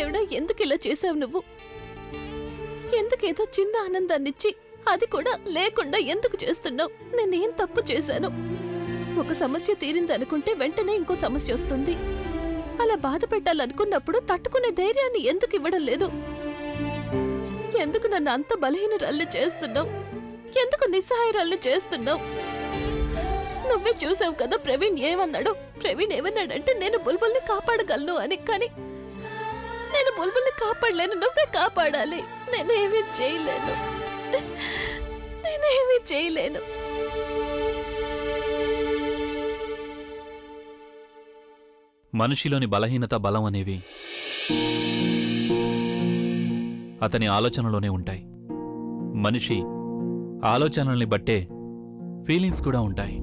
దేవుడా, ఎందుకు ఇలా చేసావు నువ్వు? ఎందుకేదో చిన్న ఆనందాన్నిచ్చి అది కూడా లేకుండా ఎందుకు చేస్తున్నావు? నేనేం తప్పు చేశాను? ఒక సమస్య తీరిందనుకుంటే వెంటనే ఇంకో సమస్య వస్తుంది. అలా బాధ పెట్టాలనుకున్నప్పుడు తట్టుకునే ధైర్యాన్ని ఎందుకు ఇవ్వడం లేదు? ఎందుకు నన్ను అంత బలహీనురాల్ని చేస్తున్నావు? ఎందుకు నిస్సహాయురాల్ని చేస్తున్నావు? నువ్వే చూసావు కదా ప్రవీణ్ ఏమన్నాడు. ప్రవీణ్ ఏమన్నాడంటే నేను బుల్బుల్ని కాపాడగలను అని. కానీ నేను బుల్బుల్ని కాపాడలేను, నువ్వే కాపాడాలి. నేనేమీ చేయలేను. మనిషిలోని బలహీనత, బలం అనేవి అతని ఆలోచనలోనే ఉంటాయి. మనిషి ఆలోచనల్ని బట్టే ఫీలింగ్స్ కూడా ఉంటాయి.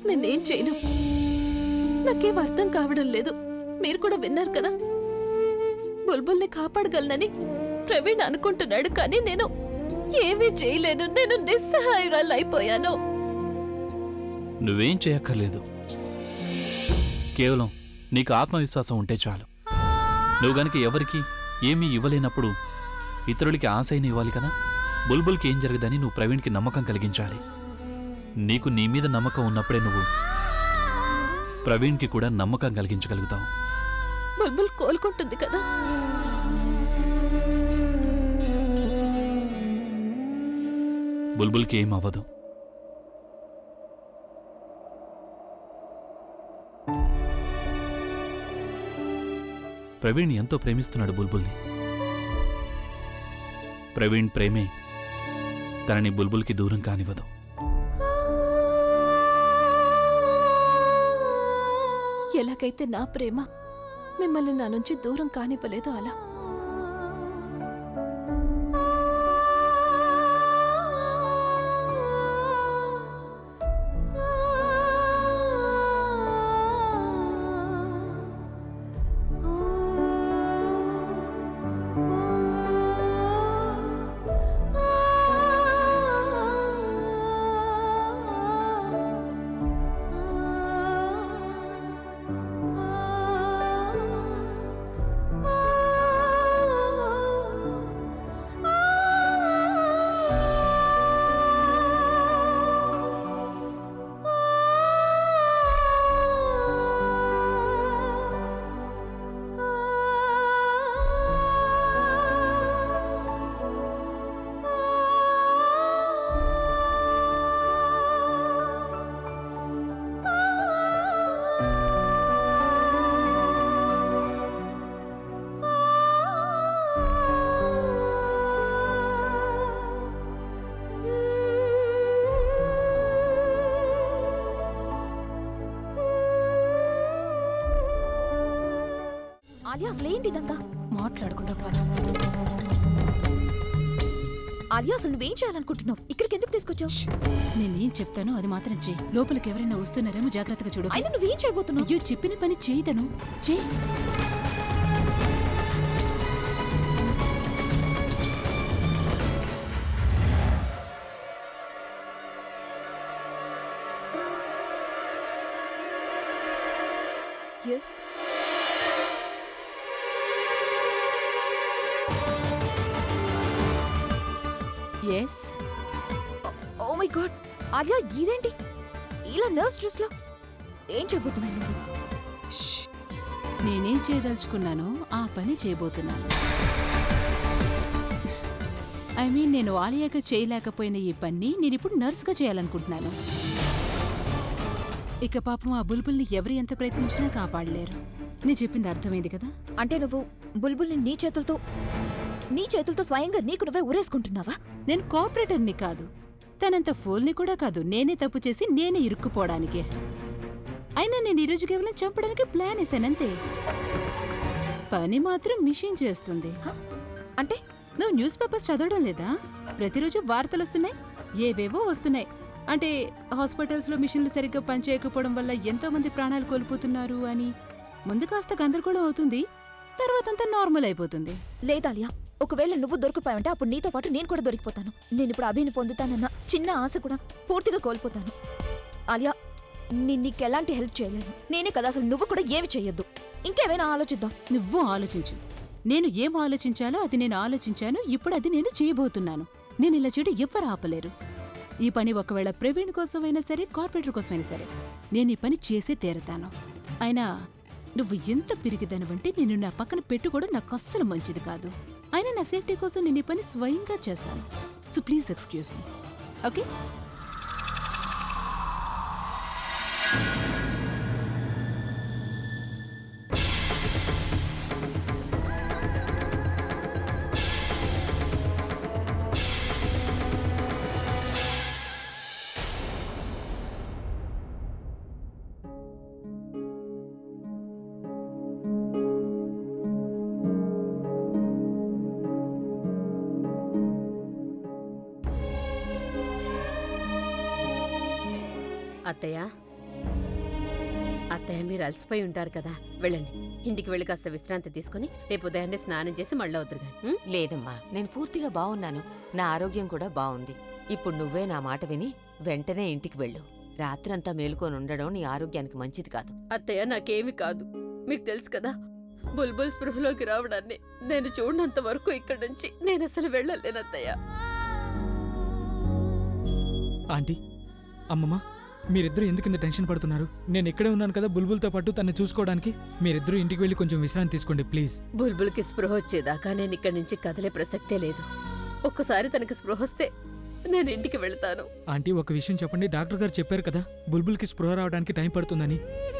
నేనేం చేయను, నాకేం అర్థం కావడం లేదు. మీరు కూడా విన్నారు కదా, బుల్బుల్ని కాపాడగలనని ప్రవీణ్ అనుకుంటున్నాడు. కానీ నేను ఏమీ చేయలేను. నేను నిస్సహాయురాలు అయిపోయాను. నువ్వేం చేయక్కర్లేదు. కేవలం నీకు ఆత్మవిశ్వాసం ఉంటే చాలు. నువ్వు గనక ఎవరికి ఏమీ ఇవ్వలేనప్పుడు ఇతరులకి ఆశైన ఇవ్వాలి కదా. బుల్బుల్కి ఏం జరగదని నువ్వు ప్రవీణ్కి నమ్మకం కలిగించాలి. నీకు నీ మీద నమ్మకం ఉన్నప్పుడే నువ్వు ప్రవీణ్కి కూడా నమ్మకం కలిగించగలుగుతావు. బుల్బుల్ కోలుకుంటుంది కదా. బుల్బుల్కి ఏం అవ్వదు. ప్రవీణ్ ఎంతో ప్రేమిస్తున్నాడు బుల్బుల్ని. ప్రవీణ్ ప్రేమే తనని బుల్బుల్కి దూరం కానివ్వదు. ఎలాగైతే నా ప్రేమ మిమ్మల్ని నా నుంచి దూరం కానివ్వలేదో అలా. ఆలియా, అసలు ఏంటి ఇదంతా? మాట్లాడకుండా ఆలియా, అసలు నువ్వేం చేయాలనుకుంటున్నావు? ఇక్కడికి ఎందుకు తీసుకొచ్చావు? నేనేం చెప్తానో అది మాత్రం చెయ్యి. లోపలికి ఎవరైనా వస్తున్నారేమో జాగ్రత్తగా చూడు. అయినా నువ్వేం చేయబోతున్నావు? అయ్యో, చెప్పిన పని చేయదను. చెయ్యి. Yes. Yes. Oh my god, Alia ఇదేంటి ఇలా నర్స్ డ్రెస్ లో? ఏం చేయబోతున్నావు నువ్వు? నేనేం చేయదలుచుకున్నానో ఆ పని చేయబోతున్నాను. ఐ మీన్, నేను ఆలియాగా చేయలేకపోయిన ఈ పని నేనిప్పుడు నర్స్గా చేయాలనుకుంటున్నాను. ఇక పాపం ఆ బుల్బుల్ని ఎవరు ఎంత ప్రయత్నించినా కాపాడలేరు. నీ చెప్పింది అర్థమైంది కదా? అంటే నువ్వు బుల్బుల్ని నీ చేతులతో స్వయంగా నీకు నువ్వే ఉరేసుకుంటున్నావా? నేను కోఆపరేటర్ని కాదు, తనంత ఫూల్ని కూడా కాదు. నేనే తప్పు చేసి నేనే ఇరుక్కుపోవడానికే. అయినా నేను ఈరోజు కేవలం చంపడానికి ప్లాన్ వేసానంతే. పని మాత్రం మిషన్ చేస్తుంది. అంటే నువ్వు న్యూస్ పేపర్స్ చదవడం లేదా? ప్రతిరోజు వార్తలు వస్తున్నాయి, ఏవేవో వస్తున్నాయి. అంటే హాస్పిటల్స్లో మిషన్లు సరిగ్గా పనిచేయకపోవడం వల్ల ఎంతో మంది ప్రాణాలు కోల్పోతున్నారు అని. ముందు కాస్త గందరగోళం అవుతుంది, తర్వాతంతా నార్మల్ అయిపోతుంది. లేదాలియా, ఒకవేళ నువ్వు దొరికిపోయావంటే అప్పుడు నీతో పాటు నేను కూడా దొరికిపోతాను. నేను ఇప్పుడు అభిని పొందుతానన్న చిన్న ఆశ కూడా పూర్తిగా కోల్పోతాను. ఆలియా, నేను నీకు ఎలాంటి హెల్ప్ చేయలేను. నేనే కదా, అసలు నువ్వు కూడా ఏమి చెయ్యొద్దు. ఇంకేమైనా ఆలోచిద్దాం. నువ్వు ఆలోచించు. నేను ఏం ఆలోచించాలో అది నేను ఆలోచించాను. ఇప్పుడు అది నేను చేయబోతున్నాను. నేను ఇలా చేయడం ఎవ్వరు ఆపలేరు. ఈ పని ఒకవేళ ప్రవీణ్ కోసమైనా సరే, కార్పొరేటర్ కోసమైనా సరే, నేను ఈ పని చేసే తీరతాను. అయినా నువ్వు ఎంత పిరిగిదానివంటే నిన్ను నా పక్కన పెట్టుకోవడం నాకు అస్సలు మంచిది కాదు. అయినా నా సేఫ్టీ కోసం నేను ఈ పని స్వయంగా చేస్తాను. So please excuse me. Okay? అత్తయ్య, అత్తయ్య మీరు అలసిపోయి ఉంటారు కదా, వెళ్ళండి. ఇంటికి వెళ్ళి కాస్త విశ్రాంతి తీసుకుని రేపు ఉదయాన్నే స్నానం చేసి మళ్ళీ అవుతురు గాని. లేదమ్మా, నేను పూర్తిగా బాగున్నాను. నా ఆరోగ్యం కూడా బాగుంది. ఇప్పుడు నువ్వే నా మాట విని వెంటనే ఇంటికి వెళ్ళు. రాత్రంతా మేలుకొని ఉండడం నీ ఆరోగ్యానికి మంచిది కాదు. అత్తయ్య, నాకేమీ కాదు. మీకు తెలుసు కదా, బుల్బుల్ స్పృహలోకి రావడాన్ని నేను చూడనంత వరకు ఇక్కడి నుంచి నేను అసలు వెళ్ళలేను అత్తయ్య. ఆంటీ, అమ్మమ్మ, మీరిద్దరూ ఎందుకు ఇంత టెన్షన్ పడుతున్నారు? నేను ఇక్కడే ఉన్నాను కదా బుల్బుల్తో పాటు తన్ని చూసుకోవడానికి. మీరిద్దరూ ఇంటికి వెళ్ళి కొంచెం విశ్రాంతి తీసుకోండి ప్లీజ్. బుల్బుల్కి స్పృహ వచ్చేదాకా నేను ఇక్కడి నుంచి కదలే ప్రసక్తే లేదు. ఒక్కసారి తనకి స్పృహ వస్తే నేను ఇంటికి వెళ్తాను. ఆంటీ, ఒక విషయం చెప్పండి. డాక్టర్ గారు చెప్పారు కదా బుల్బుల్కి స్పృహ రావడానికి టైం పడుతుందని.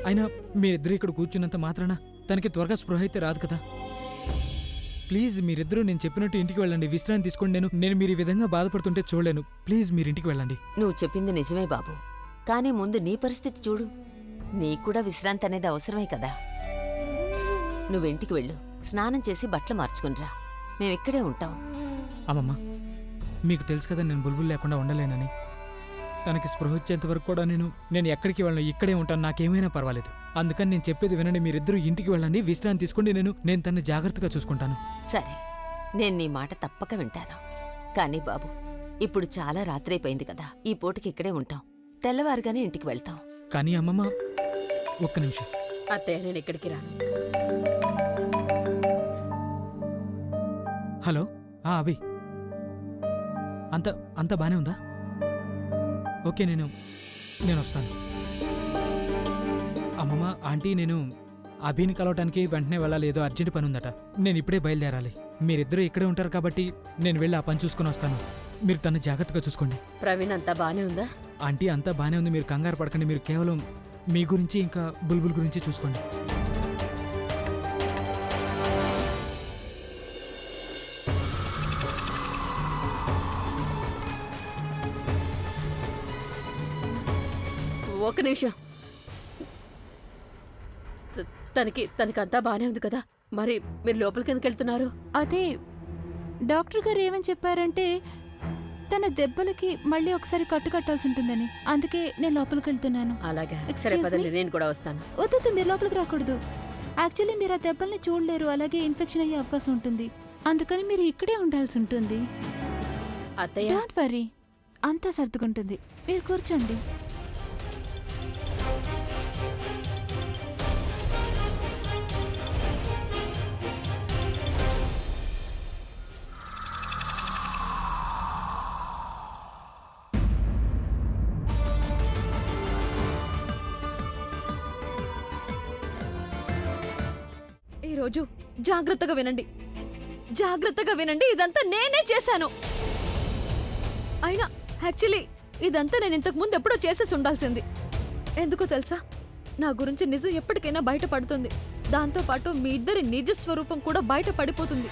అయినా మీరిద్దరూ ఇక్కడ కూర్చున్నంత మాత్రాన తనకి త్వరగా స్పృహ అయితే రాదు కదా. ప్లీజ్ మీరిద్దరూ నేను చెప్పినట్టు ఇంటికి వెళ్ళండి, విశ్రాంతి తీసుకోండి. నేను మీరు ఈ విధంగా బాధపడుతుంటే చూడలేను. ప్లీజ్ మీరు ఇంటికి వెళ్ళండి. నువ్వు చెప్పింది నిజమే బాబు, కానీ ముందు నీ పరిస్థితి చూడు. నీకు కూడా విశ్రాంతి అనేది అవసరమే కదా. నువ్వింటికి వెళ్ళు, స్నానం చేసి బట్టలు మార్చుకునిరా. మేమిక్కడే ఉంటాం. అమ్మమ్మ, మీకు తెలుసు కదా నేను బుల్బుల్ లేకుండా ఉండలేనని. తనకి స్పృహ వచ్చేంత వరకు కూడా నేను ఎక్కడికి వెళ్ళను, ఇక్కడే ఉంటాను. నాకేమైనా పర్వాలేదు. అందుకని నేను చెప్పేది వినండి. మీరిద్దరూ ఇంటికి వెళ్ళండి, విశ్రాంతి తీసుకోండి. నేను తన్ని జాగ్రత్తగా చూసుకుంటాను. సరే, నేను నీ మాట తప్పక వింటాను. కానీ బాబు, ఇప్పుడు చాలా రాత్రైపోయింది కదా, ఈ పూటకి ఇక్కడే ఉంటాం. తెల్లవారుగానే ఇంటికి వెళ్తాం. కానీ అమ్మమ్మ, ఒక్క నిమిషం. అత్తయ్య, నేను ఇక్కడికి రాను. హలో, అభి, అంత బానే ఉందా? ఓకే, నేను వస్తాను. అమ్మమ్మ, ఆంటీ, నేను అభిని కలవటానికి వెంటనే వెళ్ళాలి. ఏదో అర్జెంట్ పని ఉందట. నేను ఇప్పుడే బయలుదేరాలి. మీరిద్దరూ ఇక్కడే ఉంటారు కాబట్టి నేను వెళ్ళి ఆ పని చూసుకుని వస్తాను. మీరు తను జాగ్రత్తగా చూసుకోండి. ప్రవీణ్ అంతా బానే ఉందా? ఆంటీ, అంతా బానే ఉంది. మీరు కంగారు పడకండి. మీరు కేవలం మీ గురించి ఇంకా బుల్బుల్ గురించి చూసుకోండి. ఒక నిమిషం. తనకంతా బానే ఉంది కదా, మరి మీరు లోపలికి ఎందుకు వెళ్తున్నారు? అదే డాక్టర్ గారు ఏమని చెప్పారంటే తన దెబ్బలకి మళ్ళీ ఒకసారి కట్టాల్సి ఉంటుందని. అందుకే నేను లోపలికి వెళ్తున్నాను. అలాగా, Excuse సరే me? పదండి, నేను కూడా వస్తాను. వద్దు, మీరు లోపలికి రాకూడదు. యాక్చువల్లీ మీరు ఆ దెబ్బల్ని చూడలేరు, అలాగే ఇన్ఫెక్షన్ అయ్యే అవకాశం ఉంటుంది. అందుకని మీరు ఇక్కడే ఉండాల్సి ఉంటుంది. అత్తయ్య, డోంట్ వరీ, అంతా సర్దుకుంటుంది. మీరు కూర్చోండి. ఈరోజు జాగ్రత్తగా వినండి, ఇదంతా నేనే చేశాను. అయినా యాక్చువల్లీ ఇదంతా నేను ఇంతకు ముందు ఎప్పుడో చేసేసి ఉండాల్సింది. ఎందుకో తెలుసా, నా గురించి నిజం ఎప్పటికైనా బయటపడుతుంది. దాంతోపాటు మీ ఇద్దరి నిజ స్వరూపం కూడా బయట పడిపోతుంది.